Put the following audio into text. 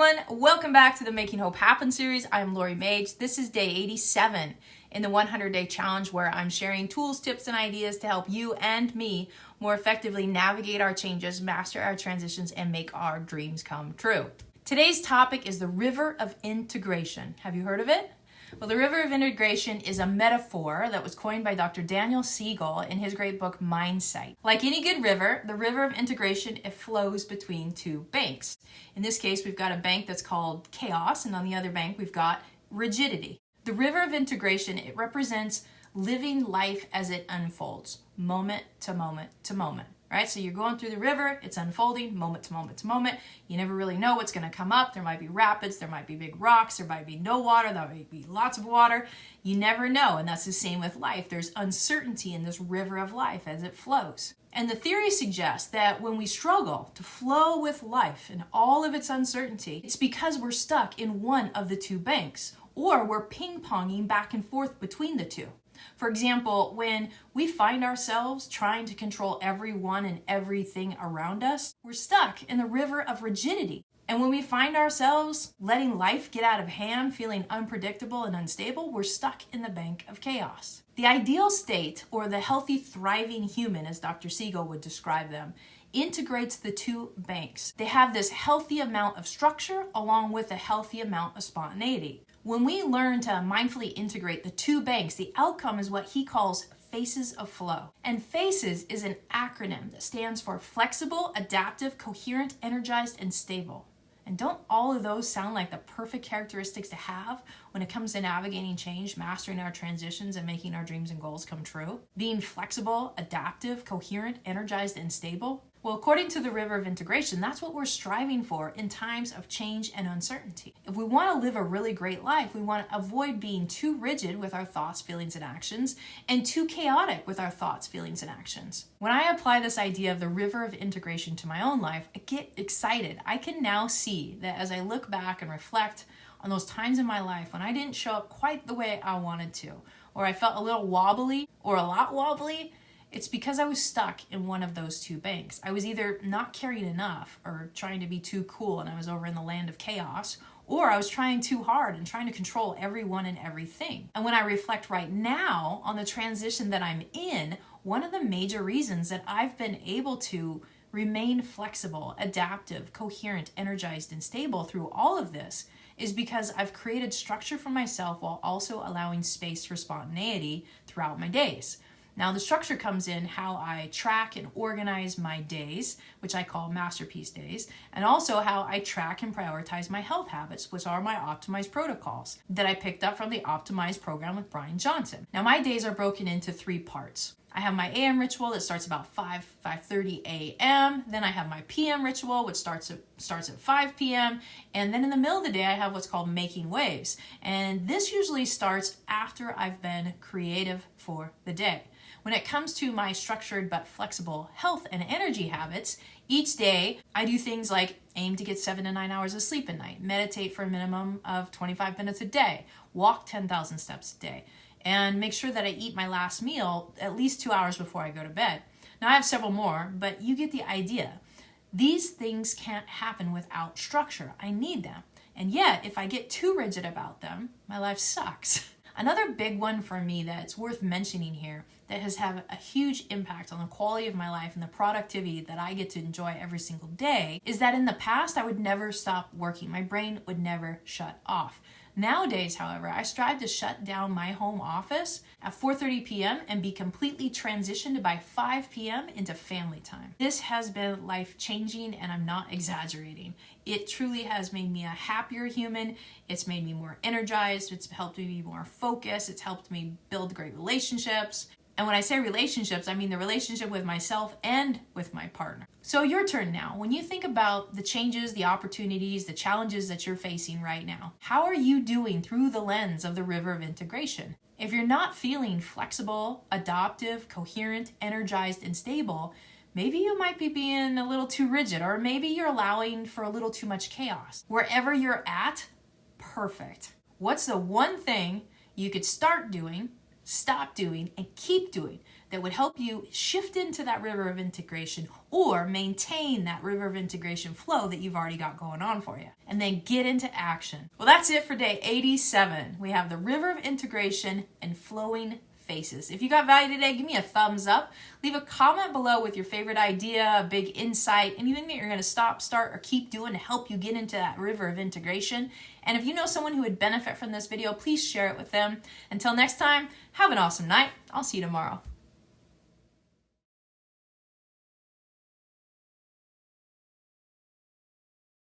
everyone, welcome back to the Making Hope Happen series. I'm Lori Mage. This is day 87 in the 100-day challenge where I'm sharing tools, tips, and ideas to help you and me more effectively navigate our changes, master our transitions, and make our dreams come true. Today's topic is the river of integration. Have you heard of it? Well, the river of integration is a metaphor that was coined by Dr. Daniel Siegel in his great book, Mindsight. Like any good river, the river of integration, it flows between two banks. In this case, we've got a bank that's called chaos, and on the other bank, we've got rigidity. The river of integration, it represents living life as it unfolds, moment to moment to moment. Right? So you're going through the river, it's unfolding moment to moment to moment. You never really know what's going to come up. There might be rapids, there might be big rocks, there might be no water, there might be lots of water. You never know, and that's the same with life. There's uncertainty in this river of life as it flows. And the theory suggests that when we struggle to flow with life and all of its uncertainty, it's because we're stuck in one of the two banks, or we're ping-ponging back and forth between the two. For example, when we find ourselves trying to control everyone and everything around us, we're stuck in the river of rigidity. And when we find ourselves letting life get out of hand, feeling unpredictable and unstable, we're stuck in the bank of chaos. The ideal state, or the healthy, thriving human, as Dr. Siegel would describe them, integrates the two banks. They have this healthy amount of structure along with a healthy amount of spontaneity. When we learn to mindfully integrate the two banks, the outcome is what he calls F.A.C.E.S of flow. And F.A.C.E.S is an acronym that stands for flexible, adaptive, coherent, energized, and stable. And don't all of those sound like the perfect characteristics to have when it comes to navigating change, mastering our transitions, and making our dreams and goals come true? Being flexible, adaptive, coherent, energized, and stable? Well, according to the river of integration, that's what we're striving for in times of change and uncertainty. If we want to live a really great life, we want to avoid being too rigid with our thoughts, feelings, and actions, and too chaotic with our thoughts, feelings, and actions. When I apply this idea of the river of integration to my own life, I get excited. I can now see that as I look back and reflect on those times in my life when I didn't show up quite the way I wanted to, or I felt a little wobbly or a lot wobbly, it's because I was stuck in one of those two banks. I was either not caring enough or trying to be too cool and I was over in the land of chaos, or I was trying too hard and trying to control everyone and everything. And when I reflect right now on the transition that I'm in, one of the major reasons that I've been able to remain flexible, adaptive, coherent, energized, and stable through all of this is because I've created structure for myself while also allowing space for spontaneity throughout my days. Now, the structure comes in how I track and organize my days, which I call masterpiece days, and also how I track and prioritize my health habits, which are my optimized protocols that I picked up from the Optimized program with Brian Johnson. Now, my days are broken into three parts. I have my AM ritual that starts about 5:30 a.m. Then I have my PM ritual, which starts at 5 p.m. And then in the middle of the day, I have what's called making waves. And this usually starts after I've been creative for the day. When it comes to my structured but flexible health and energy habits, each day I do things like aim to get 7 to 9 hours of sleep at night, meditate for a minimum of 25 minutes a day, walk 10,000 steps a day, and make sure that I eat my last meal at least 2 hours before I go to bed. Now, I have several more, but you get the idea. These things can't happen without structure. I need them. And yet, if I get too rigid about them, my life sucks. Another big one for me that's worth mentioning here that has had a huge impact on the quality of my life and the productivity that I get to enjoy every single day is that in the past, I would never stop working. My brain would never shut off. Nowadays, however, I strive to shut down my home office at 4:30 p.m. and be completely transitioned by 5 p.m. into family time. This has been life-changing, and I'm not exaggerating. It truly has made me a happier human. It's made me more energized. It's helped me be more focused. It's helped me build great relationships. And when I say relationships, I mean the relationship with myself and with my partner. So your turn now. When you think about the changes, the opportunities, the challenges that you're facing right now, how are you doing through the lens of the river of integration? If you're not feeling flexible, adaptive, coherent, energized, and stable, maybe you might be being a little too rigid, or maybe you're allowing for a little too much chaos. Wherever you're at, perfect. What's the one thing you could start doing, stop doing, and keep doing that would help you shift into that river of integration or maintain that river of integration flow that you've already got going on for you. And then get into action. Well, that's it for day 87. We have the river of integration and flowing faces. If you got value today, give me a thumbs up. Leave a comment below with your favorite idea, a big insight, anything that you're going to stop, start, or keep doing to help you get into that river of integration. And if you know someone who would benefit from this video, please share it with them. Until next time, have an awesome night. I'll see you tomorrow.